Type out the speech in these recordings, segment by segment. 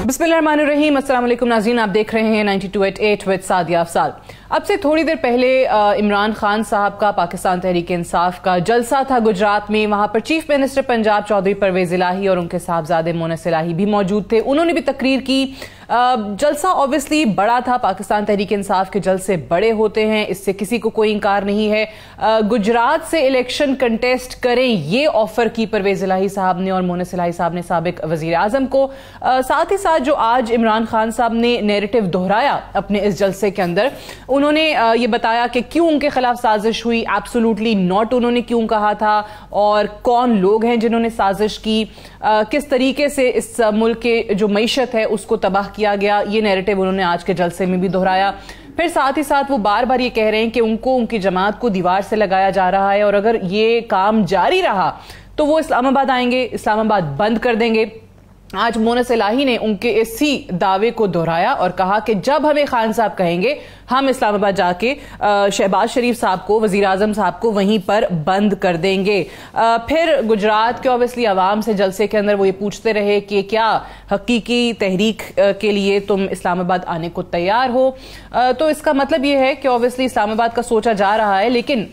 बिस्मिल्लाहिर्रहमानिर्रहीम। अस्सलाम वालेकुम नाज़रीन, आप देख रहे हैं 92.8 विद सादिया अफसाल। अब से थोड़ी देर पहले इमरान खान साहब का पाकिस्तान तहरीक इंसाफ का जलसा था गुजरात में। वहां पर चीफ मिनिस्टर पंजाब चौधरी परवेज इलाही और उनके साहबजादे मोनस इलाही भी मौजूद थे। उन्होंने भी तकरीर की। जलसा ऑब्वियसली बड़ा था, पाकिस्तान तहरीक इंसाफ के जलसे बड़े होते हैं, इससे किसी को कोई इनकार नहीं है। गुजरात से इलेक्शन कंटेस्ट करें ये ऑफर की परवेज इलाही साहब ने और मोनस इलाही साहब ने साबिक वजीर आजम को। साथ ही साथ जो आज इमरान खान साहब ने नैरेटिव दोहराया अपने इस जलसे के अंदर, उन्होंने ये बताया कि क्यों उनके खिलाफ साजिश हुई, एब्सोल्युटली नॉट उन्होंने क्यों कहा था, और कौन लोग हैं जिन्होंने साजिश की, किस तरीके से इस मुल्क के जो मईशत है उसको तबाह किया गया। ये नैरेटिव उन्होंने आज के जलसे में भी दोहराया। फिर साथ ही साथ वो बार बार ये कह रहे हैं कि उनको उनकी जमात को दीवार से लगाया जा रहा है और अगर ये काम जारी रहा तो वो इस्लामाबाद आएंगे, इस्लामाबाद बंद कर देंगे। आज मोनस इलाही ने उनके इसी दावे को दोहराया और कहा कि जब हमें खान साहब कहेंगे हम इस्लामाबाद जाके शहबाज शरीफ साहब को, वजीर आजम साहब को वहीं पर बंद कर देंगे। फिर गुजरात के ऑब्वियसली आवाम से जलसे के अंदर वो ये पूछते रहे कि क्या हकीकी तहरीक के लिए तुम इस्लामाबाद आने को तैयार हो। तो इसका मतलब ये है कि ऑब्वियसली इस्लामाबाद का सोचा जा रहा है, लेकिन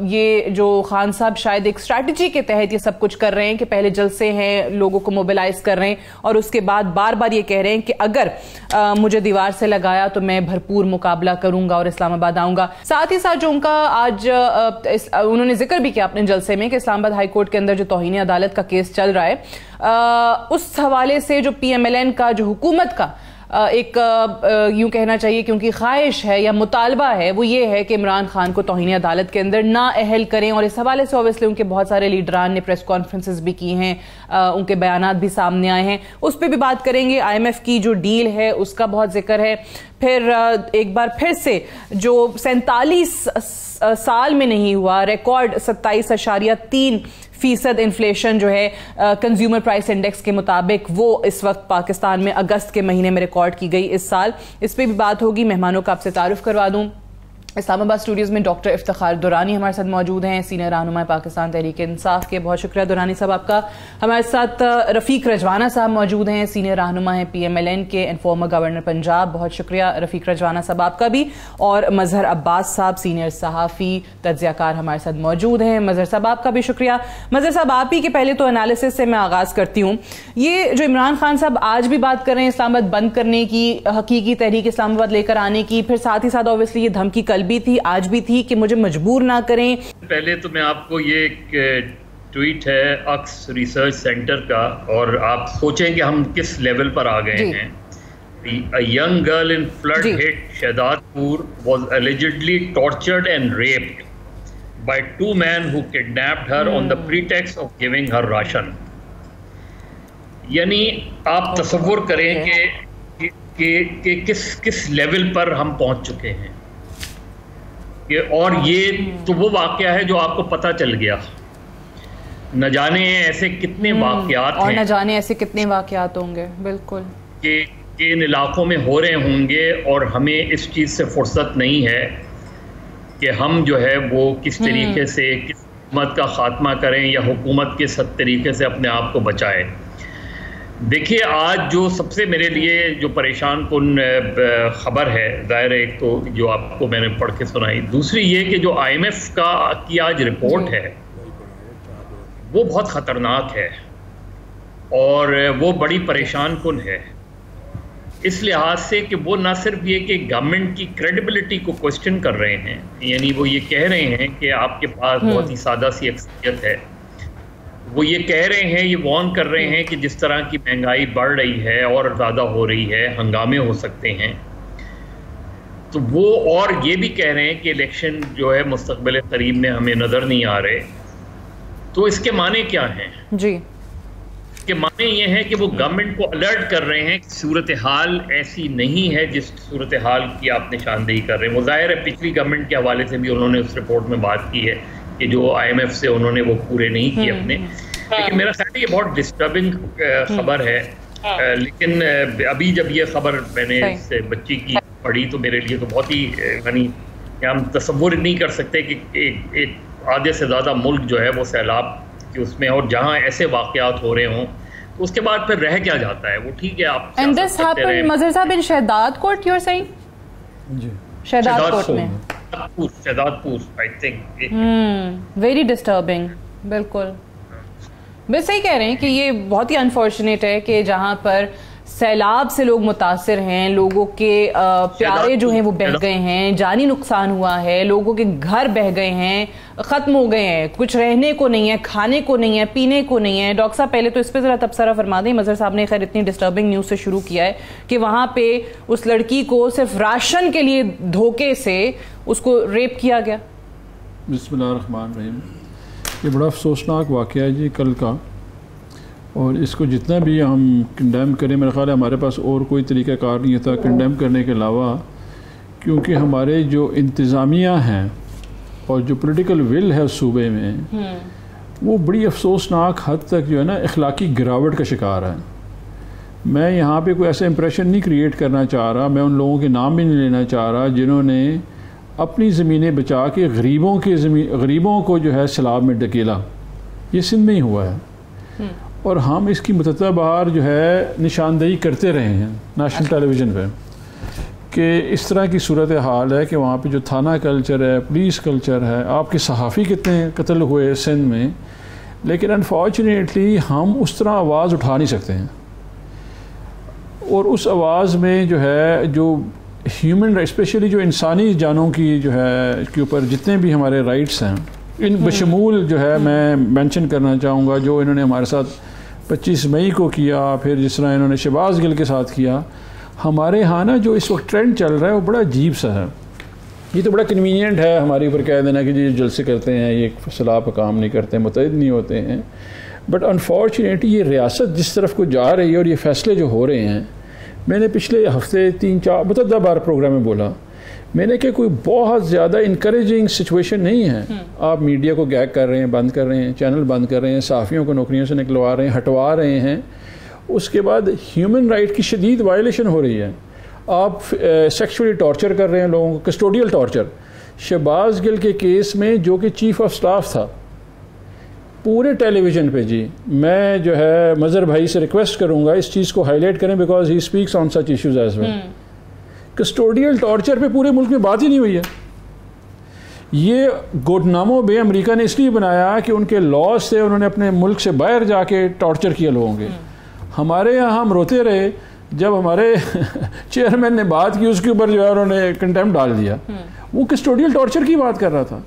ये जो खान साहब शायद एक स्ट्रैटेजी के तहत ये सब कुछ कर रहे हैं कि पहले जलसे हैं, लोगों को मोबिलाइज कर रहे हैं और उसके बाद बार बार ये कह रहे हैं कि अगर मुझे दीवार से लगाया तो मैं भरपूर मुकाबला करूंगा और इस्लामाबाद आऊंगा। साथ ही साथ जो उनका आज उन्होंने जिक्र भी किया अपने जलसे में कि इस्लामाबाद हाई कोर्ट के अंदर जो तौहीन अदालत का केस चल रहा है, उस हवाले से जो PMLN का, जो हुकूमत का एक यूं कहना चाहिए कि उनकी ख्वाहिश है या मुतालबा है, वो ये है कि इमरान खान को तौहीन अदालत के अंदर ना अहल करें। और इस हवाले से ऑब्वियसली उनके बहुत सारे लीडरान ने प्रेस कॉन्फ्रेंसेस भी की हैं, उनके बयानात भी सामने आए हैं, उस पर भी बात करेंगे। IMF की जो डील है उसका बहुत जिक्र है। फिर एक बार फिर से जो 47 साल में नहीं हुआ रिकॉर्ड 27.3% इन्फ्लेशन जो है कंज्यूमर प्राइस इंडेक्स के मुताबिक, वो इस वक्त पाकिस्तान में अगस्त के महीने में रिकॉर्ड की गई इस साल। इस पर भी बात होगी। मेहमानों का आपसे तारुफ करवा दूं। इस्लामाबाद स्टूडियोज में डॉक्टर इफ्तिखार दुरानी हमारे साथ मौजूद हैं, सीनियर रहनुमा पाकिस्तान तहरीक इंसाफ के। बहुत शुक्रिया दुरानी साहब आपका। हमारे साथ रफ़ीक रजवाना साहब मौजूद हैं, सीनियर रहनुमा हैं PMLN के एंड फॉर्मर गवर्नर पंजाब। बहुत शुक्रिया रफ़ीक रजवाना साहब आपका भी। और मजहर अब्बास साहब, सीनियर सहाफ़ी तज्ज़ियाकार हमारे साथ मौजूद हैं। मजहर साहब आपका भी शुक्रिया। मजहर साहब आप ही के पहले तो एनालिसिस से मैं आगाज़ करती हूँ। ये जो इमरान खान साहब आज भी बात कर रहे हैं इस्लामाबाद बंद करने की, हकीकी तहरीक इस्लामाबाद लेकर आने की, फिर साथ ही साथ ऑब्वियसली ये धमकी कल भी थी, आज भी थी कि मुझे मजबूर ना करें। पहले तो मैं आपको ये एक ट्वीट है अक्स रिसर्च सेंटर का, और आप सोचें कि हम किस लेवल पर आ गए हैं। A young girl in flood hit Shahzadpur was allegedly tortured and raped by two men who kidnapped her on the pretext of giving her ration। यानी आप तसव्वुर करें कि किस लेवल पर हम पहुंच चुके हैं। और ये तो वो वाकया है जो आपको पता चल गया। न जाने ऐसे कितने वाकयात हैं, और न जाने ऐसे कितने वाकयात होंगे बिल्कुल कि इन इलाकों में हो रहे होंगे, और हमें इस चीज़ से फुर्सत नहीं है कि हम जो है वो किस तरीके से किस हुकूमत का ख़ात्मा करें या हुकूमत किस तरीके से अपने आप को बचाए। देखिए, आज जो सबसे मेरे लिए जो परेशान कुन ख़बर है, ज़ाहिर है एक तो जो आपको मैंने पढ़ के सुनाई, दूसरी ये कि जो IMF की आज रिपोर्ट है वो बहुत ख़तरनाक है और वो बड़ी परेशान कुन है इस लिहाज से कि वो ना सिर्फ ये कि गवर्नमेंट की क्रेडिबिलिटी को क्वेश्चन कर रहे हैं, यानी वो ये कह रहे हैं कि आपके पास बहुत ही सादा सी अक्सरियत है, वो ये कह रहे हैं, ये वार्न कर रहे हैं कि जिस तरह की महंगाई बढ़ रही है और ज़्यादा हो रही है, हंगामे हो सकते हैं। तो वो और ये भी कह रहे हैं कि इलेक्शन जो है मुस्तकबिल करीब में हमें नज़र नहीं आ रहे। तो इसके माने क्या हैं जी? इसके माने ये हैं कि वो गवर्नमेंट को अलर्ट कर रहे हैं कि सूरत हाल ऐसी नहीं है जिस सूरत हाल की आप निशानदेही कर रहे हैं। वो जाहिर है पिछली गवर्नमेंट के हवाले से भी उन्होंने उस रिपोर्ट में बात की है कि जो IMF से उन्होंने वो पूरे नहीं किए अपने, लेकिन मेरा ख्याल है ये बहुत डिस्टर्बिंग खबर है। लेकिन अभी जब ये खबर मैंने इस बच्ची की पड़ी तो मेरे लिए तो बहुत ही यानी हम तसव्वुर नहीं कर सकते कि एक आधे से ज़्यादा मुल्क जो है वो सैलाब कि उसमें, और जहाँ ऐसे वाक़यात हो रहे हों तो उसके बाद फिर रह क्या जाता है। वो ठीक है आप एंड दिस हैपेंड मजहर साहब in Shahdad Kot, you are saying? जी, शहदाद कोट में, Shahdadpur I think. Very disturbing. बिल्कुल वे सही कह रहे हैं कि ये बहुत ही अनफॉर्चुनेट है कि जहाँ पर सैलाब से लोग मुतासिर हैं, लोगों के प्यारे जो हैं वो बह गए हैं, जानी नुकसान हुआ है, लोगों के घर बह गए हैं, ख़त्म हो गए हैं, कुछ रहने को नहीं है, खाने को नहीं है, पीने को नहीं है। डॉक्टर साहब पहले तो इस पर ज़रा तबसरा फरमा दें। मजहर साहब ने खैर इतनी डिस्टर्बिंग न्यूज़ से शुरू किया है कि वहाँ पे उस लड़की को सिर्फ राशन के लिए धोखे से उसको रेप किया गया। बिस्मिल्लाहिर्रहमानिर्रहीम। ये बड़ा अफसोसनाक वाक़या है जी कल का, और इसको जितना भी हम कंडेम करें, मेरा ख़्याल है हमारे पास और कोई तरीक़ाकार नहीं था कंडेम करने के अलावा, क्योंकि हमारे जो इंतज़ामिया हैं और जो पॉलिटिकल विल है उस सूबे में वो बड़ी अफसोसनाक हद तक जो है ना अखलाकी गिरावट का शिकार है। मैं यहाँ पे कोई ऐसा इंप्रेशन नहीं क्रिएट करना चाह रहा, मैं उन लोगों के नाम भी नहीं लेना चाह रहा जिन्होंने अपनी ज़मीनें बचा के गरीबों को जो है सैलाब में ढकेला। ये सिंध में ही हुआ है और हम इसकी मुतत्ता बार जो है निशानदेही करते रहे हैं नेशनल टेलीविज़न पे कि इस तरह की सूरत हाल है कि वहाँ पे जो थाना कल्चर है, पुलिस कल्चर है, आपके सहाफ़ी कितने कत्ल हुए सिंध में, लेकिन अनफॉर्चुनेटली हम उस तरह आवाज़ उठा नहीं सकते हैं। और उस आवाज़ में जो है जो ह्यूमन राइट, स्पेशली जो इंसानी जानों की जो है के ऊपर जितने भी हमारे राइट्स हैं, इन बशमूल जो है मैं मेंशन करना चाहूँगा जो इन्होंने हमारे साथ 25 मई को किया, फिर जिस तरह इन्होंने शहबाज गिल के साथ किया। हमारे यहाँ ना जो इस वक्त ट्रेंड चल रहा है वो बड़ा अजीब सा है। ये तो बड़ा कन्वीनियंट है हमारे ऊपर कह देना कि जी जलसे करते हैं, ये सलाह पर काम नहीं करते, मुतहद नहीं होते हैं। बट अनफॉर्चुनेटली ये रियासत जिस तरफ को जा रही है और ये फ़ैसले जो हो रहे हैं, मैंने पिछले हफ्ते 3-4 मुतअद्दिद बार प्रोग्राम में बोला मैंने कि कोई बहुत ज़्यादा इनकरेजिंग सिचुएशन नहीं है। आप मीडिया को गैग कर रहे हैं, बंद कर रहे हैं, चैनल बंद कर रहे हैं, सहाफ़ियों को नौकरियों से निकलवा रहे हैं, हटवा रहे हैं। उसके बाद ह्यूमन राइट की शदीद वायलेशन हो रही है। आप सेक्सुअली टॉर्चर कर रहे हैं लोगों को, कस्टोडियल टॉर्चर। शहबाज गिल के केस में जो कि चीफ ऑफ स्टाफ था, पूरे टेलीविज़न पे जी मैं जो है मज़हर भाई से रिक्वेस्ट करूँगा इस चीज़ को हाईलाइट करें because he speaks on such issues as well. Custodial torture पे पूरे मुल्क में बात ही नहीं हुई है। ये गुआंटानामो बे अमेरिका ने इसलिए बनाया कि उनके लॉज थे, उन्होंने अपने मुल्क से बाहर जाके टॉर्चर किया लोगों के। हमारे यहाँ हम रोते रहे जब हमारे चेयरमैन ने बात की, उसके ऊपर जो है उन्होंने कंटेम्प्ट डाल दिया। वो कस्टोडियल टॉर्चर की बात कर रहा था।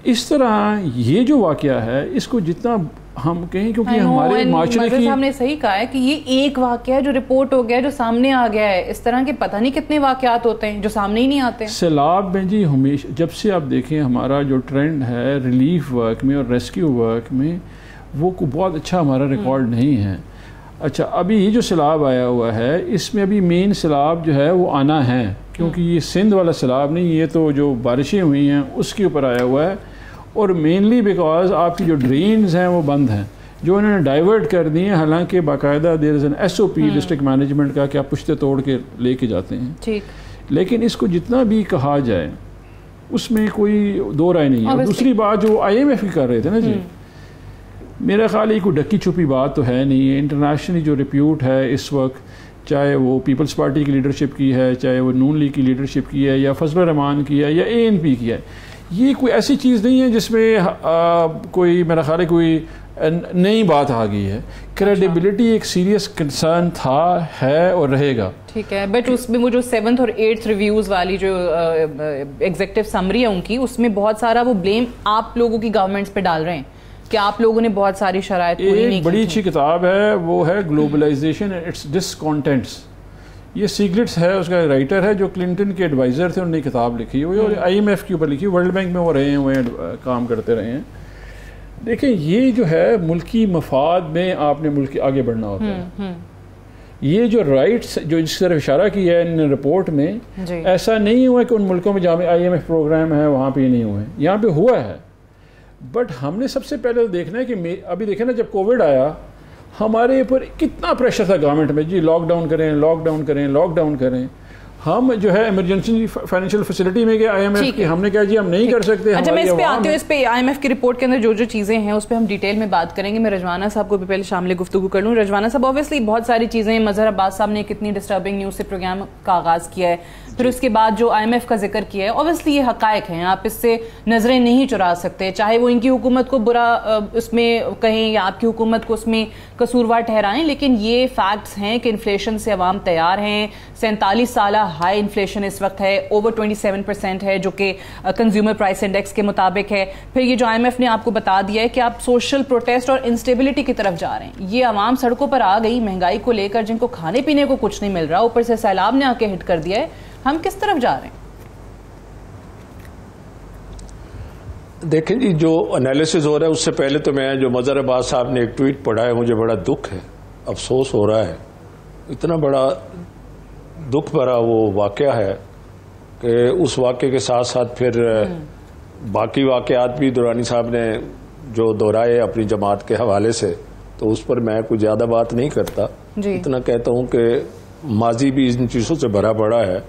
इस तरह ये जो वाक़या है इसको जितना हम कहें, क्योंकि हमारे माशरे की, हमने सही कहा है कि ये एक वाक़या है जो रिपोर्ट हो गया है, जो सामने आ गया है। इस तरह के पता नहीं कितने वाक़यात होते हैं जो सामने ही नहीं आते। सैलाब में जी हमेशा जब से आप देखें हमारा जो ट्रेंड है रिलीफ वर्क में और रेस्क्यू वर्क में, वो बहुत अच्छा हमारा रिकॉर्ड नहीं है। अच्छा, अभी ये जो सैलाब आया हुआ है इसमें अभी मेन सैलाब जो है वो आना है, क्योंकि ये सिंध वाला सैलाब नहीं, ये तो जो बारिशें हुई हैं उसके ऊपर आया हुआ है। और मेनली बिकॉज आपकी जो ड्रेन्स हैं वो बंद हैं, जो इन्होंने डाइवर्ट कर दी हैं। हालांकि बाकायदा there is an SOP district management का कि आप पुश्ते तोड़ के लेके जाते हैं, ठीक, लेकिन इसको जितना भी कहा जाए उसमें कोई दो राय नहीं है। दूसरी बात जो IMF की कर रहे थे ना जी, मेरा ख्याल है कोई ढकी छुपी बात तो है नहीं है। इंटरनेशनली जो रिप्यूट है इस वक्त, चाहे वो पीपल्स पार्टी की लीडरशिप की है, चाहे वो नून लीग की लीडरशिप की है, या फजल रहमान की है, या ANP की है, ये कोई ऐसी चीज़ नहीं है जिसमें कोई मेरा ख्याल है कोई नई बात आ गई है। क्रेडिबिलिटी एक सीरियस कंसर्न था, है और रहेगा। ठीक है, बट उसमें वो जो 7th और 8th रिव्यूज़ वाली जो एग्जीक्यूटिव समरी है उनकी, उसमें बहुत सारा वो ब्लेम आप लोगों की गवर्नमेंट्स पे डाल रहे हैं कि आप लोगों ने बहुत सारी शराइत पूरी नहीं की। एक बड़ी अच्छी किताब है, वो है ग्लोबलाइजेशन एंड इट्स डिसकॉन्टेंट्स। ये सीग्लिट्स है, उसका राइटर है जो क्लिंटन के एडवाइज़र थे, उन्होंने किताब लिखी हुई और IMF के ऊपर लिखी, वर्ल्ड बैंक में वो रहे हैं, वो काम करते रहे हैं। देखें, ये जो है मुल्की मफाद में आपने मुल्क आगे बढ़ना होता है। ये जो राइट्स जो जिस तरफ इशारा किया है इन रिपोर्ट में, ऐसा नहीं हुआ कि उन मुल्कों में जहाँ IMF प्रोग्राम है वहाँ पर नहीं हुए, यहाँ पर हुआ है। बट हमने सबसे पहले देखना है कि अभी देखें ना, जब कोविड आया हमारे ऊपर कितना प्रेशर था गवर्नमेंट में, जी लॉकडाउन करें, लॉकडाउन करें, लॉकडाउन करें। हम जो है इमरजेंसी फाइनेंशियल फैसिलिटी में गए IMF की, हमने कहा जी हम नहीं कर सकते। अच्छा, मैं इस पे आती हूँ, इस पे IMF की रिपोर्ट के अंदर जो जो चीज़ें हैं उस पर हम डिटेल में बात करेंगे। मैं रजवाना साहब को भी पहले शामिल गुफ्तगू कर लूँ। रजवाना साहब, ऑब्वियसली बहुत सारी चीज़ें, मजहर अब्बास साहब ने कितनी डिस्टर्बिंग न्यूज़ से प्रोग्राम का आगाज़ किया है, फिर उसके बाद जो IMF का जिक्र किया है, ऑब्वियसली ये हकायक हैं, आप इससे नजरें नहीं चुरा सकते, चाहे वो इनकी हुकूमत को बुरा उसमें कहें या आपकी हुकूमत को उसमें कसूरवार ठहराएं, लेकिन ये फैक्ट्स हैं कि इन्फ्लेशन से अवाम तैयार हैं। 47 साल हाई इन्फ्लेशन इस वक्त है, ओवर 27% है, जो कि कंज्यूमर प्राइस इंडेक्स के मुताबिक है। फिर ये जो IMF ने आपको बता दिया है कि आप सोशल प्रोटेस्ट और इंस्टेबिलिटी की तरफ जा रहे हैं, ये अवाम सड़कों पर आ गई महंगाई को लेकर, जिनको खाने पीने को कुछ नहीं मिल रहा, ऊपर से सैलाब ने आके हिट कर दिया है, हम किस तरफ जा रहे हैं? देखें जी, जो एनालिसिस हो रहा है उससे पहले तो मैं जो मजहर अब्बास साहब ने एक ट्वीट पढ़ा है, मुझे बड़ा दुख है, अफसोस हो रहा है। इतना बड़ा दुख भरा वो वाकया है कि उस वाकये के साथ साथ फिर बाकी वाकयात भी दुरानी साहब ने जो दोहराए अपनी जमात के हवाले से, तो उस पर मैं कुछ ज़्यादा बात नहीं करता। इतना कहता हूँ कि माजी भी इन चीज़ों से भरा पड़ा है,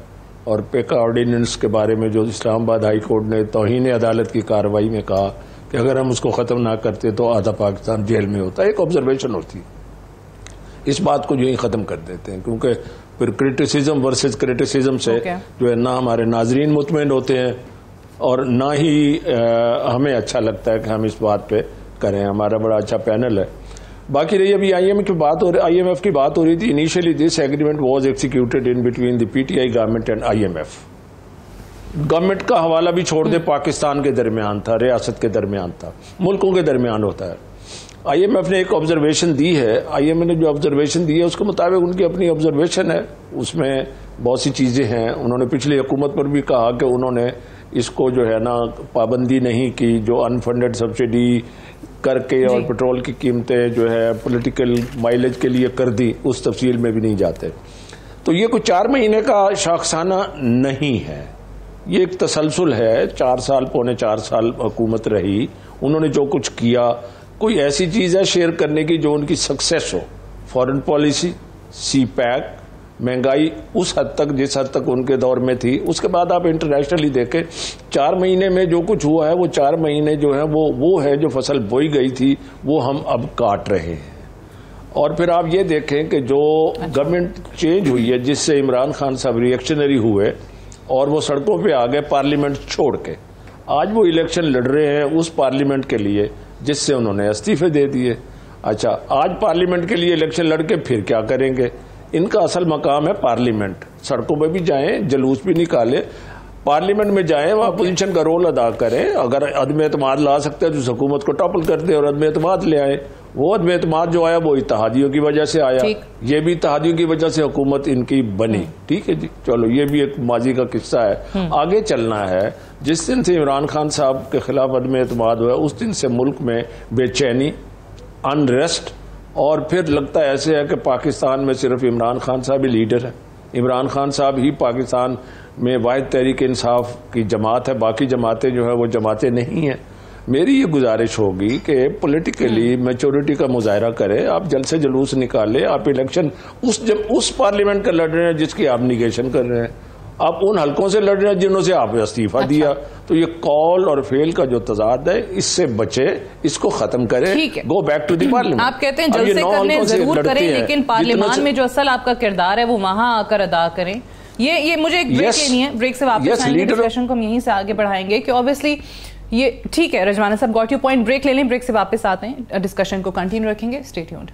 और पेका ऑर्डिनेंस के बारे में जो इस्लामाबाद हाई कोर्ट ने तौहीन अदालत की कार्रवाई में कहा कि अगर हम उसको ख़त्म ना करते तो आधा पाकिस्तान जेल में होता, एक ऑब्जर्वेशन होती, इस बात को जो ही ख़त्म कर देते हैं, क्योंकि फिर क्रिटिसिज्म वर्सेस क्रिटिसिज्म से जो है ना हमारे नाजरीन मुतमईन होते हैं और ना ही हमें अच्छा लगता है कि हम इस बात पे करें। हमारा बड़ा अच्छा पैनल है। बाकी रही अभी IMF की बात हो रही थी। Initially this agreement was executed in between the PTI government and IMF। Government का हवाला भी छोड़ दे, पाकिस्तान के दरमियान था, रियासत के दरमियान था, मुल्कों के दरमियान होता है। IMF ने एक ऑब्जर्वेशन दी है, IMF ने जो ऑब्जर्वेशन दी है उसके मुताबिक उनकी अपनी ऑब्जर्वेशन है, उसमें बहुत सी चीजें हैं। उन्होंने पिछली हुकूमत पर भी कहा कि उन्होंने इसको जो है ना पाबंदी नहीं की, जो अनफंडेड सब्सिडी करके और पेट्रोल की कीमतें जो है पॉलिटिकल माइलेज के लिए कर दी, उस तफसील में भी नहीं जाते। तो ये कोई 4 महीने का शाखसाना नहीं है, ये एक तसलसल है। 4 साल पौने 4 साल हुकूमत रही, उन्होंने जो कुछ किया, कोई ऐसी चीज है शेयर करने की जो उनकी सक्सेस हो। फॉरेन पॉलिसी, CPEC, महंगाई उस हद तक जिस हद तक उनके दौर में थी। उसके बाद आप इंटरनेशनली देखें, 4 महीने में जो कुछ हुआ है, वो 4 महीने जो है वो है जो फसल बोई गई थी वो हम अब काट रहे हैं। और फिर आप ये देखें कि जो गवर्नमेंट चेंज हुई है, जिससे इमरान खान साहब रिएक्शनरी हुए और वो सड़कों पे आ गए पार्लियामेंट छोड़ के, आज वो इलेक्शन लड़ रहे हैं उस पार्लियामेंट के लिए जिससे उन्होंने इस्तीफे दे दिए। अच्छा, आज पार्लियामेंट के लिए इलेक्शन लड़के फिर क्या करेंगे? इनका असल मकाम है पार्लियामेंट। सड़कों पे भी जाएं, जुलूस भी निकालें, पार्लियामेंट में जाएं, वहां अपोजिशन का रोल अदा करें। अगर अदम एतमाद ला सकते हैं तो हुकूमत को टॉपल कर दे और अदम एतमाद ले आए। वो अदम एतमाद जो आया वो इत्तेहादियों की वजह से आया, ये भी इत्तेहादियों की वजह से हुकूमत इनकी बनी। ठीक है जी, चलो ये भी एक माजी का किस्सा है, आगे चलना है। जिस दिन से इमरान खान साहब के खिलाफ अदम एतमाद हुआ, उस दिन से मुल्क में बेचैनी, अनरेस्ट, और फिर लगता है ऐसे है कि पाकिस्तान में सिर्फ इमरान खान साहब ही लीडर है। इमरान खान साहब ही पाकिस्तान में वाहिद तहरीक इंसाफ की जमात है, बाकी जमातें जो है वो जमातें नहीं हैं। मेरी ये गुजारिश होगी कि पॉलिटिकली मैच्योरिटी का मुजाहरा करें, आप जल्द से जुलूस निकालें। आप इलेक्शन उस पार्लियामेंट का लड़ रहे हैं जिसकी आप निगेशन कर रहे हैं, आप उन हलकों से लड़ रहे हैं जिन्होंने आप इस्तीफा दिया। तो ये कॉल और फेल का जो तजाद है, इससे बचे, इसको खत्म करें, go back to the parliament. आप कहते हैं जलसे करने जरूर करें, लेकिन पार्लियामान में जो असल आपका किरदार है वो वहां आकर अदा करें। ये मुझे एक ब्रेक लेनी है, ब्रेक से वापस आएंगे, डिस्कशन को हम यहीं से आगे बढ़ाएंगे कि ऑब्वियसली ये ठीक है। रजवाना साहब गॉट योर पॉइंट, ब्रेक ले लें, ब्रेक से वापस आते हैं, डिस्कशन को कंटिन्यू रखेंगे। Stay tuned.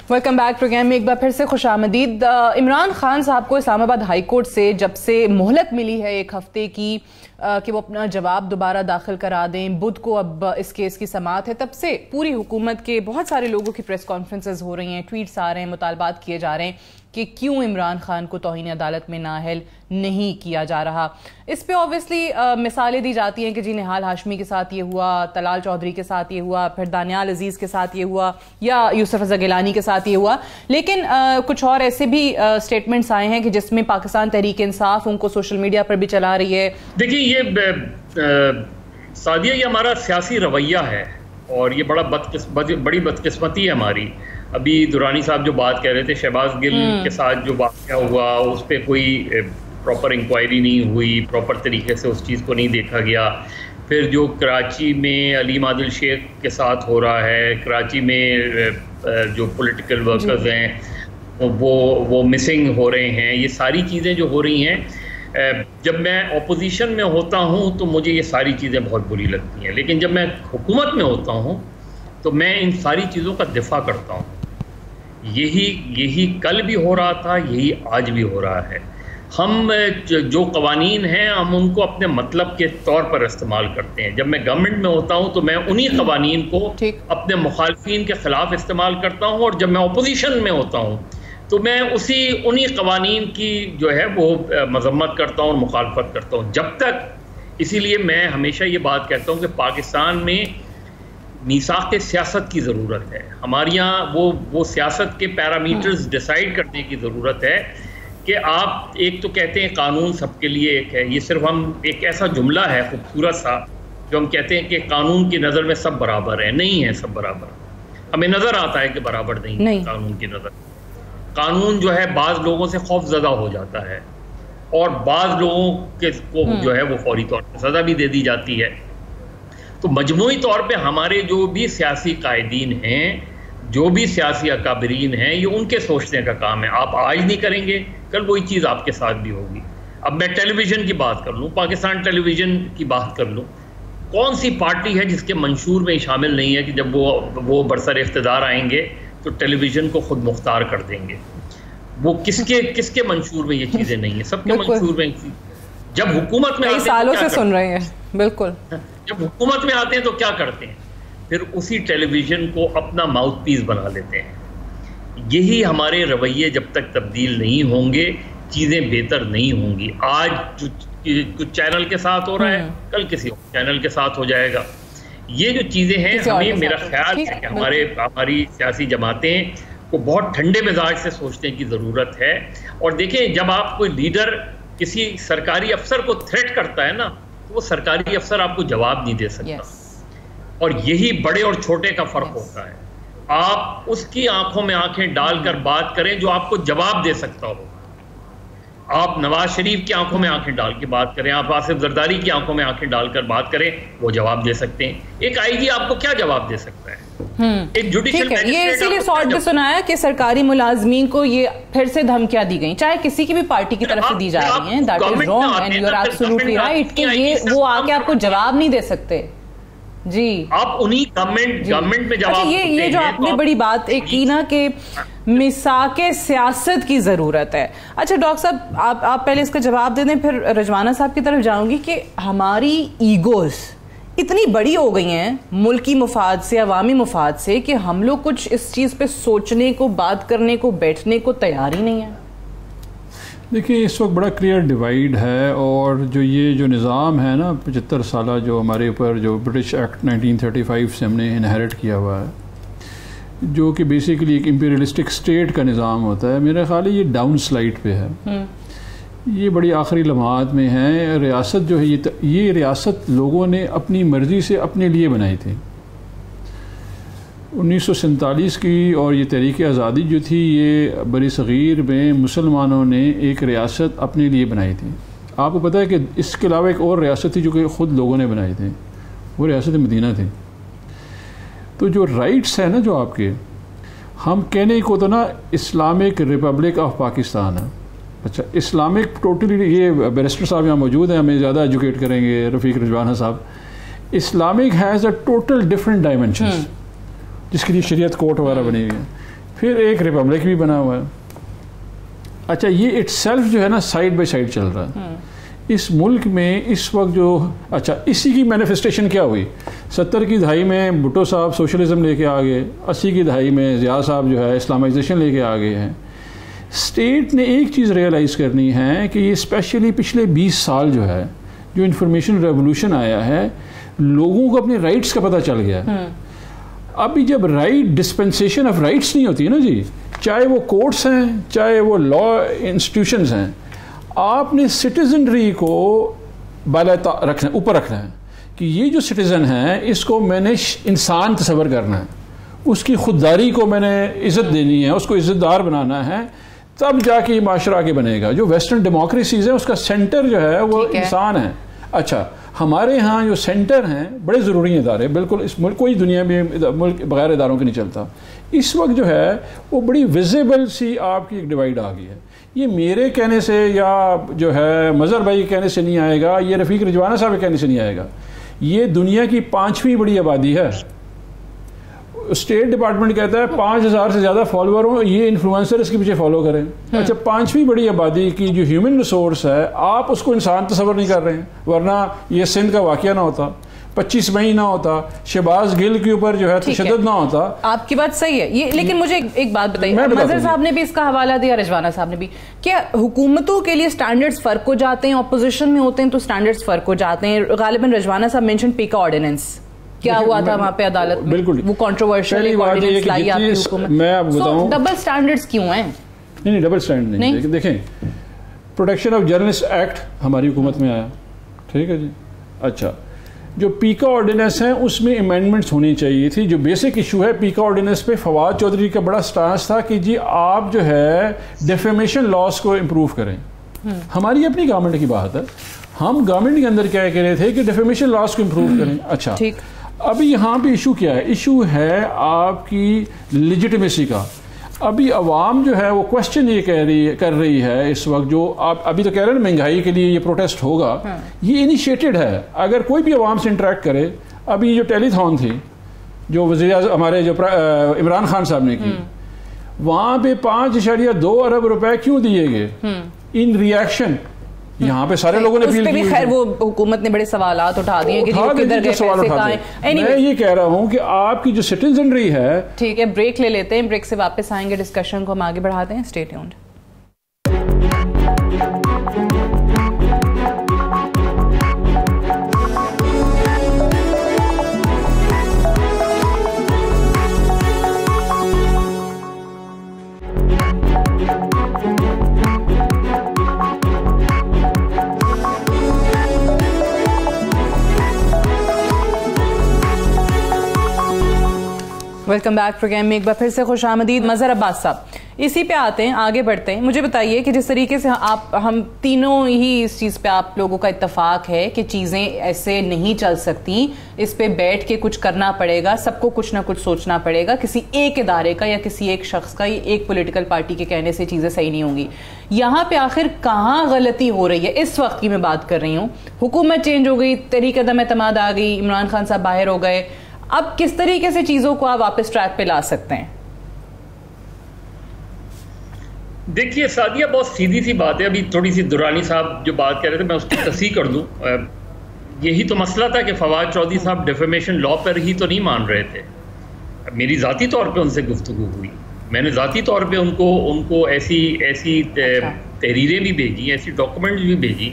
Welcome back program में एक बार फिर से खुशामदीद। इमरान खान साहब को इस्लामाबाद हाई कोर्ट से जब से मोहलत मिली है 1 हफ्ते की कि वो अपना जवाब दोबारा दाखिल करा दें, बुध को अब इस केस की समाअत है, तब से पूरी हुकूमत के बहुत सारे लोगों की प्रेस कॉन्फ्रेंसेज हो रही हैं, ट्वीट्स आ रहे हैं, मुतालबात किए जा रहे हैं कि क्यों इमरान खान को तौहीन अदालत में नाअहल नहीं किया जा रहा। इस पे ऑब्वियसली मिसालें दी जाती हैं कि जी निहाल हाशमी के साथ ये हुआ, तलाल चौधरी के साथ ये हुआ, फिर दानियाल अजीज़ के साथ ये हुआ, या यूसुफ रज़ा गिलानी के साथ ये हुआ। लेकिन कुछ और ऐसे भी स्टेटमेंट्स आए हैं कि जिसमें पाकिस्तान तहरीक इंसाफ उनको सोशल मीडिया पर भी चला रही है। देखिए ये सादिया, ये हमारा सियासी रवैया है और ये बड़ी बदकिस्मती है हमारी। अभी दुरानी साहब जो बात कह रहे थे, शहबाज गिल के साथ जो वाक़या हुआ उस पर कोई प्रॉपर इंक्वायरी नहीं हुई, प्रॉपर तरीके से उस चीज़ को नहीं देखा गया। फिर जो कराची में अलीम आदिल शेख के साथ हो रहा है, कराची में जो पॉलिटिकल वर्कर्स हैं वो मिसिंग हो रहे हैं, ये सारी चीज़ें जो हो रही हैं, जब मैं अपोजिशन में होता हूँ तो मुझे ये सारी चीज़ें बहुत बुरी लगती हैं, लेकिन जब मैं हुकूमत में होता हूँ तो मैं इन सारी चीज़ों का दिफा करता हूँ। यही कल भी हो रहा था, यही आज भी हो रहा है। हम जो कवानीन हैं हम उनको अपने मतलब के तौर पर इस्तेमाल करते हैं। जब मैं गवर्नमेंट में होता हूँ तो मैं उन्हीं कवानीन को अपने मुखालफिन के ख़िलाफ़ इस्तेमाल करता हूँ, और जब मैं अपोजिशन में होता हूँ तो मैं उन्हीं कवानीन की जो है वो मजम्मत करता हूँ और मुखालफत करता हूँ। जब तक इसीलिए मैं हमेशा ये बात कहता हूँ कि पाकिस्तान में मीसाक़ सियासत की ज़रूरत है। हमारे यहाँ वो सियासत के पैरामीटर्स डिसाइड करने की ज़रूरत है कि आप एक तो कहते हैं कानून सबके लिए एक है, ये सिर्फ हम एक ऐसा जुमला है खूबसूरत सा जो हम कहते हैं कि कानून की नज़र में सब बराबर है। नहीं है सब बराबर, हमें नज़र आता है कि बराबर नहीं है कानून की नज़र। कानून जो है बाज़ लोगों से खौफज़दा हो जाता है और बाज़ लोगों को जो है वो फौरी तौर पर सज़ा भी दे दी जाती है। तो मजमूई तौर पे हमारे जो भी सियासी कायदीन हैं, जो भी सियासी अकाबरीन हैं, ये उनके सोचने का काम है। आप आज नहीं करेंगे, कल वही चीज़ आपके साथ भी होगी। अब मैं टेलीविज़न की बात कर लूँ, पाकिस्तान टेलीविज़न की बात कर लूँ, कौन सी पार्टी है जिसके मंशूर में शामिल नहीं है कि जब वो बरसर इख्तिदार आएंगे तो टेलीविज़न को खुद मुख्तार कर देंगे। वो किसके मंशूर में ये चीज़ें नहीं है, सबके मंशूर में। जब हुकूमत में कई सालों से सुन रहे हैं, बिल्कुल जब हुकूमत में आते हैं तो क्या करते हैं, फिर उसी टेलीविज़न को अपना माउथ पीस बना लेते हैं। यही हमारे रवैये जब तक तब्दील नहीं होंगे चीज़ें बेहतर नहीं होंगी। आज कुछ चैनल के साथ हो रहा है, कल किसी और चैनल के साथ हो जाएगा। ये जो चीज़ें हैं हमें, मेरा ख्याल है कि हमारी सियासी जमातें को बहुत ठंडे मिजाज से सोचने की ज़रूरत है। और देखें, जब आप कोई लीडर किसी सरकारी अफसर को थ्रेट करता है ना, तो वो सरकारी अफसर आपको जवाब नहीं दे सकता। और यही बड़े और छोटे का फ़र्क होता है। आप उसकी आंखों में आंखें डालकर बात करें जो आपको जवाब दे सकता हो। आप नवाज शरीफ की आंखों में आंखें डाल के बात करें, आप आसिफ जरदारी की आंखों में आंखें डालकर बात करें, वो जवाब दे सकते हैं। एक आईजी आपको क्या जवाब दे सकता है? एक जुडिशियल मैजिस्ट्रेट। ये इसीलिए शॉर्ट में सुनाया कि सरकारी मुलाजमीन को ये फिर से धमकियां दी गई, चाहे किसी की भी पार्टी की तरफ से दी जा रही हैं। That is wrong and you are absolutely right कि ये वो आके आपको जवाब नहीं दे सकते जी। आप उन्हीं गवर्नमेंट में जवाब। ये जो आपने बड़ी बात एक की ना कि मिसाके सियासत की जरूरत है। अच्छा डॉक्टर साहब, आप पहले इसका जवाब दे दें, फिर रजवाना साहब की तरफ जाऊंगी कि हमारी ईगोज इतनी बड़ी हो गई हैं मुल्की मुफाद से, अवामी मुफाद से, कि हम लोग कुछ इस चीज़ पे सोचने को, बात करने को, बैठने को तैयार ही नहीं है। देखिए, इस वक्त बड़ा क्लियर डिवाइड है, और ये जो निज़ाम है ना 75 साल जो हमारे ऊपर जो ब्रिटिश एक्ट 1935 से हमने इनहेरिट किया हुआ है, जो कि बेसिकली एक इम्पीरियलिस्टिक स्टेट का निज़ाम होता है, मेरा ख्याल है ये डाउन स्लाइड पे है। ये बड़ी आखिरी लम्हात में है। रियासत जो है ये रियासत लोगों ने अपनी मर्ज़ी से अपने लिए बनाई थी। 1947 की और ये तहरीक आज़ादी जो थी, ये बरी सग़ीर में मुसलमानों ने एक रियासत अपने लिए बनाई थी। आपको पता है कि इसके अलावा एक और रियासत थी जो कि ख़ुद लोगों ने बनाई थी, वो रियासत मदीना थी। तो जो राइट्स है ना जो आपके, हम कहने को तो ना इस्लामिक रिपब्लिक ऑफ पाकिस्तान है। अच्छा, इस्लामिक टोटली, ये बैरिस्टर साहब यहाँ मौजूद हैं, हमें ज़्यादा एजुकेट करेंगे, रफ़ीक रजवाना साहब। Islamic has a total different dimensions, जिसके लिए शरीयत कोर्ट वगैरह बनी हुई है। फिर एक रिपब्लिक भी बना हुआ है। अच्छा, ये इटसेल्फ जो है ना साइड बाय साइड चल रहा है इस मुल्क में इस वक्त जो। अच्छा, इसी की मैनिफेस्टेशन क्या हुई? 70 की दहाई में भुट्टो साहब सोशलिज्म लेके आ गए, 80 की दहाई में ज़िया साहब जो है इस्लामाइजेशन लेके आ गए हैं। स्टेट ने एक चीज़ रियलाइज़ करनी है कि ये स्पेशली पिछले 20 साल जो है, जो इंफॉर्मेशन रेवोल्यूशन आया है, लोगों को अपने राइट्स का पता चल गया है। अभी जब डिस्पेंसेशन ऑफ राइट्स नहीं होती है ना जी, चाहे वो कोर्ट्स हैं, चाहे वो लॉ इंस्टीट्यूशंस हैं, आपने सिटीजनरी को रखना, ऊपर रखना है कि ये जो सिटीज़न है इसको मैंने इंसान तस्वर करना है, उसकी खुददारी को मैंने इज़्ज़त देनी है, उसको इज़्ज़तदार बनाना है, तब जाके ये माशरा आगे बनेगा। जो वेस्टर्न डेमोक्रेसीज़ है उसका सेंटर जो है वो इंसान है। अच्छा, हमारे यहाँ जो सेंटर हैं बड़े ज़रूरी इदारे, बिल्कुल इस मुल्क, कोई दुनिया में मुल्क बगैर इदारों के नहीं चलता। इस वक्त जो है वो बड़ी विजिबल सी आपकी एक डिवाइड आ गई है। ये मेरे कहने से या जो है मज़हर भाई के कहने से नहीं आएगा, ये रफ़ीक रिजवाना साहब के कहने से नहीं आएगा, ये दुनिया की 5वीं बड़ी आबादी है। स्टेट डिपार्टमेंट कहता है 5000 से ज़्यादा फॉलोअर हो, ये इन्फ्लुएंसर इसके पीछे फॉलो करें। अच्छा, 5वीं बड़ी आबादी की जो ह्यूमन रिसोर्स है, आप उसको इंसान तस्वर नहीं कर रहे हैं, वरना ये सिंध का वाक़या ना होता, 25 मई ना होता, शहबाज गिल के ऊपर जो है तशद्दुद ना होता। आपकी बात सही है ये, लेकिन मुझे एक बात बताइए, मज़हर साहब ने भी इसका हवाला दिया, रिजवाना साहब ने भी, क्या हुकूमतों के लिए स्टैंडर्ड्स फ़र्क हो जाते हैं, अपोजिशन में होते हैं तो स्टैंडर्ड्स फ़र्क हो जाते हैं? गालिबन रिजवाना साहब मेंशन पीका ऑर्डिनेंस, क्या हुआ था वहाँ पे अदालत में? बिल्कुल वो कंट्रोवर्शियल ऑर्डिनेंस लाई आपकी हुकूमत। मैं आपको बताऊं, डबल स्टैंडर्ड्स क्यों हैं? नहीं, डबल स्टैंडर्ड नहीं। देखें, प्रोटेक्शन ऑफ जर्नलिस्ट एक्ट हमारी हुकूमत में आया, ठीक है जी। अच्छा, जो पीका ऑर्डिनेंस है उसमें अमेंडमेंट्स होनी चाहिए थी। जो बेसिक इशू है पीका ऑर्डिनेंस पे, फवाद चौधरी का बड़ा स्टांस था कि जी आप जो है डिफेमेशन लॉस को इम्प्रूव करें। हमारी अपनी गवर्नमेंट की बात है, हम गवर्नमेंट के अंदर क्या कह रहे थे कि डिफेमेशन लॉस को इम्प्रूव करें। अच्छा, ठीक, अभी यहाँ पे इशू क्या है? इशू है आपकी लिजिटिमेसी का। अभी अवाम जो है वो क्वेश्चन ये कर रही है इस वक्त, जो आप अभी तो कह रहे हैं महंगाई के लिए ये प्रोटेस्ट होगा, ये इनिशिएटेड है। अगर कोई भी अवाम से इंटरेक्ट करे, अभी जो टेलीथॉन थी जो वज़ीर हमारे जो इमरान खान साहब ने की, वहाँ पे 5.2 अरब रुपए क्यों दिए गए इन रिएक्शन? यहाँ पे सारे लोगों ने अपील की। खैर वो हुकूमत ने बड़े सवालात उठा दिए कि किधर गए पैसे कहाँ हैं। मैं ये कह रहा हूँ कि आपकी जो सिटीजनरी है, ठीक है, ब्रेक ले लेते हैं, ब्रेक से वापस आएंगे, डिस्कशन को हम आगे बढ़ाते हैं। Stay tuned. Welcome back program में एक बार फिर से खुश आमदीद। मज़हर अब्बास साहब, इसी पे आते हैं, आगे बढ़ते हैं। मुझे बताइए कि जिस तरीके से हम तीनों ही इस चीज़ पे आप लोगों का इत्तेफाक है कि चीज़ें ऐसे नहीं चल सकती, इस पे बैठ के कुछ करना पड़ेगा, सबको कुछ ना कुछ सोचना पड़ेगा, किसी एक इदारे का या किसी एक शख्स का, एक पॉलिटिकल पार्टी के कहने से चीज़ें सही नहीं होंगी। यहाँ पे आखिर कहाँ गलती हो रही है? इस वक्त की मैं बात कर रही हूँ, हुकूमत चेंज हो गई, तहरीक अदम एतमाद आ गई, इमरान खान साहब बाहर हो गए, अब किस तरीके से चीजों को आप वापस ट्रैक पे ला सकते हैं? देखिए सादिया, बहुत सीधी सी बात है। अभी थोड़ी सी दुरानी साहब जो बात कह रहे थे, मैं उसकी तस्दीक कर दूं। यही तो मसला था कि फवाद चौधरी साहब डिफेमेशन लॉ पर ही तो नहीं मान रहे थे। मेरी ज़ाती तौर पे उनसे गुफ्तगू हुई, मैंने ज़ाती तौर पे उनको ऐसी तहरीरें भी भेजी, ऐसी डॉक्यूमेंट्स भी भेजी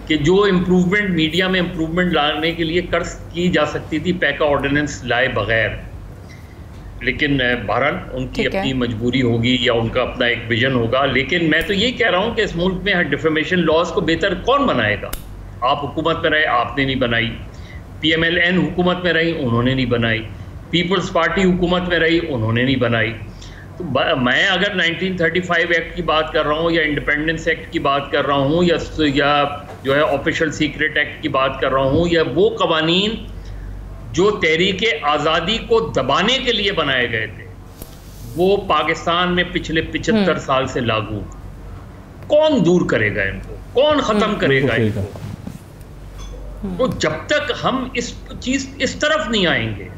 कि जो इम्प्रूवमेंट मीडिया में इम्प्रूवमेंट लाने के लिए कर की जा सकती थी पैका ऑर्डिनेंस लाए बगैर। लेकिन बहरहाल उनकी अपनी मजबूरी होगी या उनका अपना एक विजन होगा। लेकिन मैं तो यही कह रहा हूँ कि इस मुल्क में डिफेमेशन लॉज को बेहतर कौन बनाएगा? आप हुकूमत में रहे, आपने नहीं बनाई। PMLN हुकूमत में रही, उन्होंने नहीं बनाई। पीपल्स पार्टी हुकूमत में रही, उन्होंने नहीं बनाई। तो मैं अगर 1935 एक्ट की बात कर रहा हूँ या इंडिपेंडेंस एक्ट की बात कर रहा हूँ या जो है ऑफिशियल सीक्रेट एक्ट की बात कर रहा हूँ, या वो कवानीन जो तहरीक आज़ादी को दबाने के लिए बनाए गए थे, वो पाकिस्तान में पिछले 75 साल से लागू, कौन दूर करेगा इनको? कौन ख़त्म करेगा इनको? तो जब तक हम इस तरफ नहीं आएंगे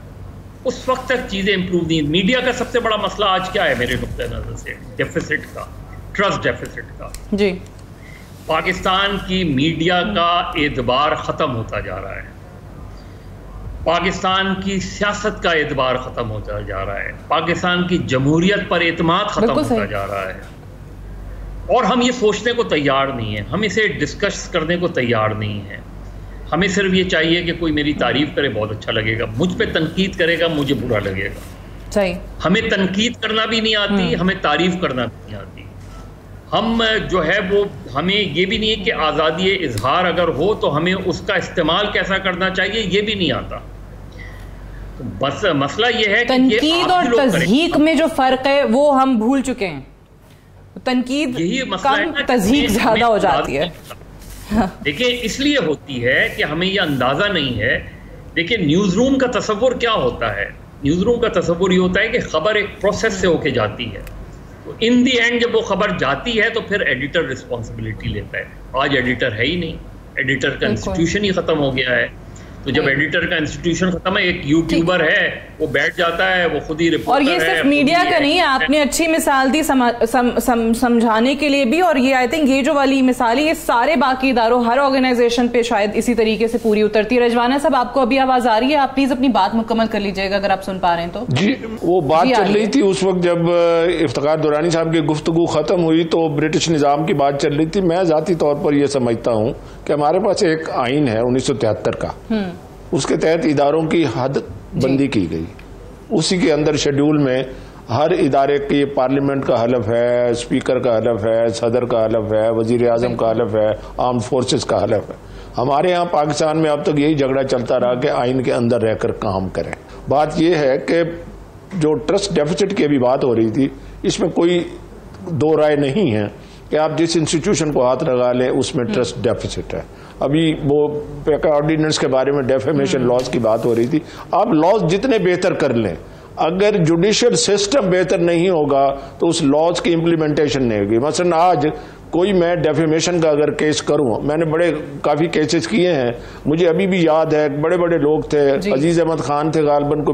उस वक्त तक चीज़ें इंप्रूव नहीं। मीडिया का सबसे बड़ा मसला आज क्या है मेरे नुक्ते नज़र से? डेफिसिट का, ट्रस्ट डेफिसिट का जी। पाकिस्तान की मीडिया का एतबार ख़त्म होता जा रहा है, पाकिस्तान की सियासत का एतबार ख़त्म होता जा रहा है, पाकिस्तान की जमहूरियत पर एतमाद ख़त्म होता जा रहा है। और हम ये सोचने को तैयार नहीं है, हम इसे डिस्कस करने को तैयार नहीं है। हमें सिर्फ ये चाहिए कि कोई मेरी तारीफ करे, बहुत अच्छा लगेगा, मुझ पे तनकीद करेगा, मुझे बुरा लगेगा। सही। हमें तनकीद करना भी नहीं आती, हमें तारीफ करना भी नहीं आती। हम जो है वो, हमें ये भी नहीं है कि आज़ादी इजहार अगर हो तो हमें उसका इस्तेमाल कैसा करना चाहिए, ये भी नहीं आता। तो बस मसला ये है कि तनकीद और तज़हीक में जो फर्क है वो हम भूल चुके हैं। तनकीद कम, तज़हीक ज्यादा हो जाती है। देखिए इसलिए होती है कि हमें ये अंदाजा नहीं है। देखिए न्यूज़ रूम का तसव्वुर क्या होता है, न्यूज़ रूम का तसव्वुर ये होता है कि खबर एक प्रोसेस से होके जाती है, तो इन दी एंड जब वो खबर जाती है तो फिर एडिटर रिस्पॉन्सिबिलिटी लेता है। आज एडिटर है ही नहीं, एडिटर का इंस्टीट्यूशन ही खत्म हो गया है। तो जब एडिटर का इंस्टीट्यूशन खत्म है, एक यूट्यूबर है वो बैठ जाता है, वो खुद ही रिपोर्टर है। और ये सिर्फ मीडिया का नहीं है, आपने अच्छी मिसाल दी समझाने के लिए भी। और ये आई थिंक ये जो वाली मिसाल है ये सारे बाकी इदारों, हर ऑर्गेनाइजेशन पे शायद इसी तरीके से पूरी उतरती है। रजवाना साहब आपको अभी आवाज आ रही है? आप प्लीज अपनी बात मुकम्मल कर लीजिएगा अगर आप सुन पा रहे हैं तो। जी, वो बात चल रही थी उस वक्त जब इफ्तिखार दुरानी साहब की गुफ्तगू खत्म हुई तो ब्रिटिश निजाम की बात चल रही थी। मैं जाती तौर पर यह समझता हूँ कि हमारे पास एक आइन है 1973 का, उसके तहत इदारों की हद बंदी की गई। उसी के अंदर शेड्यूल में हर इदारे की पार्लियामेंट का हलफ है, स्पीकर का हलफ है, सदर का हलफ है, वजीर आजम का हलफ है, आर्म्ड फोर्सेस का हलफ है। हमारे यहाँ पाकिस्तान में अब तक यही झगड़ा चलता रहा कि आइन के अंदर रहकर काम करें। बात यह है कि जो ट्रस्ट डेफिसिट की अभी बात हो रही थी, इसमें कोई दो राय नहीं है कि आप जिस इंस्टीट्यूशन को हाथ लगा लें उसमें ट्रस्ट डेफिसिट है। अभी वो पेका ऑर्डिनेंस के बारे में डेफेमेशन लॉज की बात हो रही थी। आप लॉज जितने बेहतर कर लें, अगर जुडिशियल सिस्टम बेहतर नहीं होगा तो उस लॉज की इम्प्लीमेंटेशन नहीं होगी। मसलन आज कोई मैं डेफेमेशन का अगर केस करूं, मैंने काफी केसेस किए हैं, मुझे अभी भी याद है बड़े बड़े लोग थे, अजीज अहमद खान थे गालबन को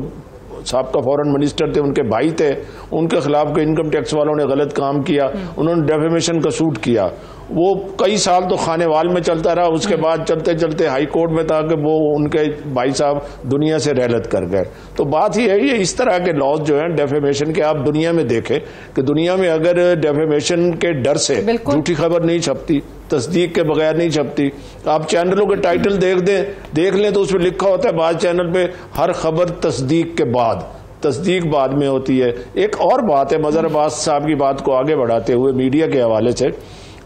साहब का फॉरेन मिनिस्टर थे, उनके भाई थे, उनके खिलाफ इनकम टैक्स वालों ने गलत काम किया, उन्होंने डेफेमेशन का सूट किया। वो कई साल तो खानेवाल में चलता रहा, उसके बाद चलते चलते हाई कोर्ट में था कि वो उनके भाई साहब दुनिया से रहलत कर गए। तो बात ही है ये, इस तरह के लॉज जो हैं डेफेमेशन के, आप दुनिया में देखें कि दुनिया में अगर डेफेमेशन के डर से झूठी खबर नहीं छपती, तस्दीक के बगैर नहीं छपती। आप चैनलों के टाइटल देख लें तो उसमें लिखा होता है बाद चैनल पे हर खबर तस्दीक के बाद, तस्दीक बाद में होती है। एक और बात है, मजहर अब्बास साहब की बात को आगे बढ़ाते हुए मीडिया के हवाले से,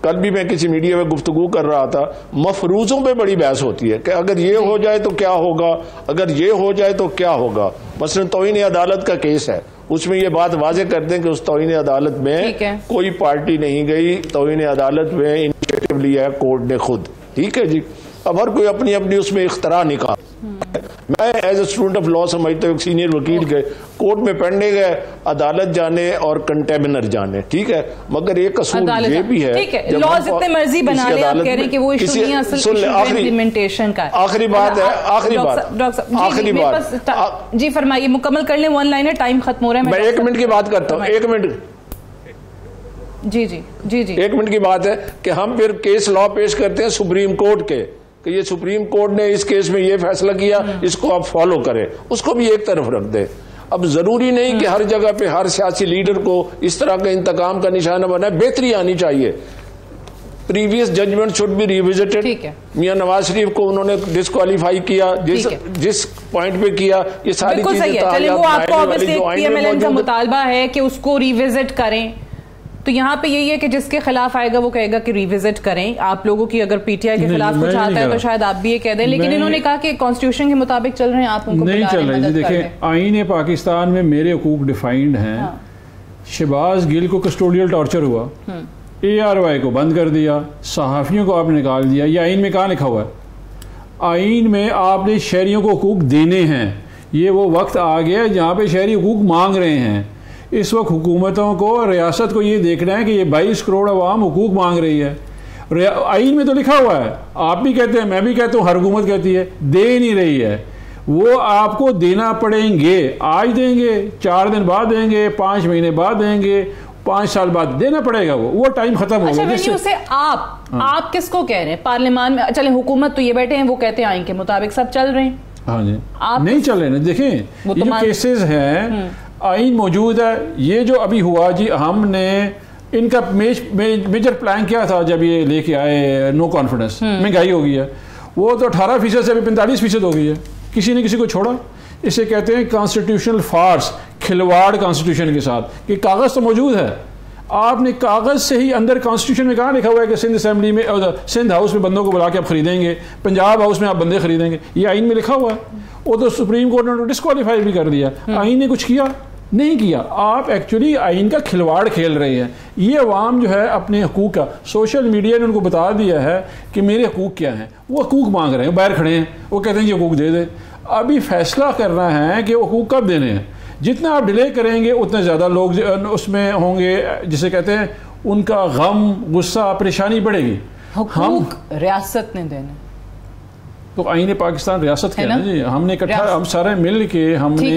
कल भी मैं किसी मीडिया में गुफ्तगू कर रहा था, मफरूजों पे बड़ी बहस होती है कि अगर ये हो जाए तो क्या होगा, अगर ये हो जाए तो क्या होगा। मसलन तौहीन अदालत का केस है, उसमें ये बात वाजे कर दें कि उस तौहीन अदालत में कोई पार्टी नहीं गई, तौहीन अदालत में इनिशिएटिव लिया है कोर्ट ने खुद। ठीक है जी, अब हर कोई अपनी अपनी उसमें इख्तरा निकाल। मैं as a student of law समझता हूँ, सीनियर वकील गए कोर्ट में पढ़ने गए, अदालत जाने और कंटेमिनर जाने, ठीक है, मगर एक कसूर ये भी है, लॉ जितने मर्जी बना ले, आप कह रहे हैं कि वो इशू नहीं, असल इशू इम्प्लीमेंटेशन का। आखिरी बात है, आखिरी बात जी फरमाइए, मुकम्मल कर लें, वन लाइन है, टाइम खत्म हो रहा है। मैं 1 मिनट की बात करता हूँ, 1 मिनट। जी जी जी जी 1 मिनट की बात है कि हम फिर केस लॉ पेश करते हैं सुप्रीम कोर्ट के कि ये सुप्रीम कोर्ट ने इस केस में ये फैसला किया, इसको आप फॉलो करें, उसको भी एक तरफ रख दें। अब जरूरी नहीं कि हर जगह पे हर सियासी लीडर को इस तरह के इंतकाम का निशाना बनाए, बेहतरी आनी चाहिए। Previous judgement should be revisited. मियां नवाज शरीफ को उन्होंने डिस्क्वालीफाई किया, जिस पॉइंट पे किया, ये सारी चीजें मुतालबा है कि उसको रिविजिट करें। तो यहाँ पे यही है कि जिसके खिलाफ आएगा वो कहेगा कि रिविजिट करें। आप लोगों की अगर पीटीआई के खिलाफ कुछ आता है तो शायद आप भी ये कह दें, लेकिन इन्होंने कहा कि कॉन्स्टिट्यूशन के मुताबिक चल रहे हैं, आप उनको नहीं चल रहे। देखिए, आईन पाकिस्तान में मेरे हुकूक डिफाइंड हैं। शहबाज गिल को कस्टोडियल टॉर्चर हुआ, ARY को बंद कर दिया, सहाफियों को आपने निकाल दिया। ये आइन में कहाँ लिखा हुआ है? आइन में आपने शहरियों को हुकूक देने हैं। ये वो वक्त आ गया जहाँ पे शहरी हुकूक मांग रहे हैं। इस वक्त हुकूमतों को, रियासत को ये देखना है कि ये 22 करोड़ अवाम हुकूक मांग रही है। आइन में तो लिखा हुआ है, आप भी कहते हैं, मैं भी कहता हूँ, हर हुकूमत कहती है, दे नहीं रही है। वो आपको देना पड़ेंगे, आज देंगे, 4 दिन बाद देंगे, 5 महीने बाद देंगे, 5 साल बाद देना पड़ेगा। वो टाइम खत्म हो गया। अच्छा, आप किसको कह रहे हैं? पार्लियामान में चले, हुकूमत तो ये बैठे हैं, वो कहते हैं आइन के मुताबिक सब चल रहे हैं। हाँ जी, आप नहीं चल रहे ना। देखें, ये जो केसेस हैं, आइन मौजूद है। ये जो अभी हुआ जी, हमने इनका मेजर प्लान क्या था जब ये लेके आए नो कॉन्फिडेंस? महंगाई हो गई है, वो तो 18% से अभी 45% हो गई है, किसी ने किसी को छोड़ा। इसे कहते हैं कॉन्स्टिट्यूशनल फार्स, खिलवाड़ कॉन्स्टिट्यूशन के साथ, कि कागज़ तो मौजूद है, आपने कागज़ से ही अंदर कॉन्स्टिट्यूशन में कहाँ लिखा हुआ है कि सिंध असेंबली में, सिंध हाउस में बंदों को बुला के आप खरीदेंगे, पंजाब हाउस में आप बंदे खरीदेंगे, ये आइन में लिखा हुआ है। वो तो सुप्रीम कोर्ट ने डिस्क्वालीफाई भी कर दिया। आइन ने कुछ किया नहीं किया, आप एक्चुअली आइन का खिलवाड़ खेल रहे हैं। ये अवाम जो है अपने हकूक़ का, सोशल मीडिया ने उनको बता दिया है कि मेरे हकूक़ क्या हैं, वो हकूक़ मांग रहे हैं, बाहर खड़े हैं, वो कहते हैं ये हकूक़ दे दे। अभी फैसला करना है कि हकूक़ कब देने हैं। जितना आप डिले करेंगे उतने ज़्यादा लोग उसमें होंगे, जिसे कहते हैं उनका गम, गुस्सा, परेशानी बढ़ेगी। हकूक़ रियासत ने देने, तो आईने पाकिस्तान रियासत है ना जी, हमने इकट्ठा, हम सारे मिल के हमने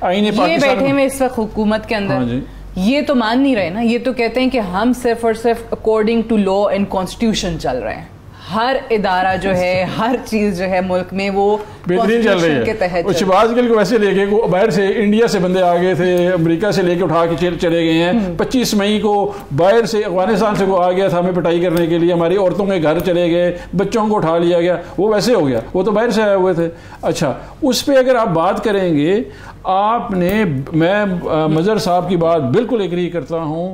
आईने पाकिस्तान, ये बैठे में इस वक्त हुकूमत के अंदर, हाँ जी, ये तो मान नहीं रहे ना, ये तो कहते हैं कि हम सिर्फ और सिर्फ according to law and constitution चल रहे हैं। हर इदारा जो है, हर चीज जो है मुल्क में वो बेहतरीन चल रही है। और शहबाज गिल को वैसे लेके बाहर से, इंडिया से बंदे आ गए थे, अमेरिका से लेके उठा के चले गए हैं। 25 मई को बाहर से, अफगानिस्तान से को आ गया था हमें पिटाई करने के लिए, हमारी औरतों के घर चले गए, बच्चों को उठा लिया गया, वो वैसे हो गया, वो तो बाहर से आए हुए थे। अच्छा, उस पर अगर आप बात करेंगे, आपने, मैं मजहर साहब की बात बिल्कुल एग्री करता हूँ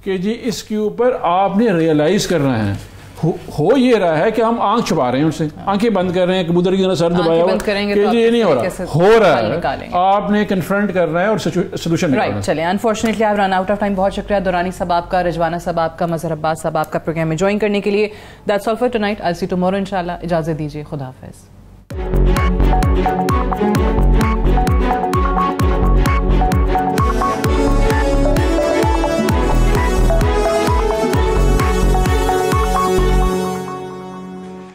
कि जी इसके ऊपर आपने रियलाइज़ करना है। हो ये रहा है कि हम आंख छुपा रहे हैं उनसे, आंखें बंद कर रहे हैं, कबूतर की तरह सर दबाया हुआ कि जी ये नहीं हो रहा, हो रहा है, आपने कन्फ्रंट करना है और सोल्यूशन निकालना है। चलिए, unfortunately I run out of time. बहुत शुक्रिया दुरानी साहब आपका, रिजवाना साहब आपका, मजहर अब्बास साहब आपका प्रोग्राम में ज्वाइन करने के लिए। That's all for tonight, I will see you tomorrow इंशाल्लाह। इजाजत दीजिए, खुदा हाफिज़।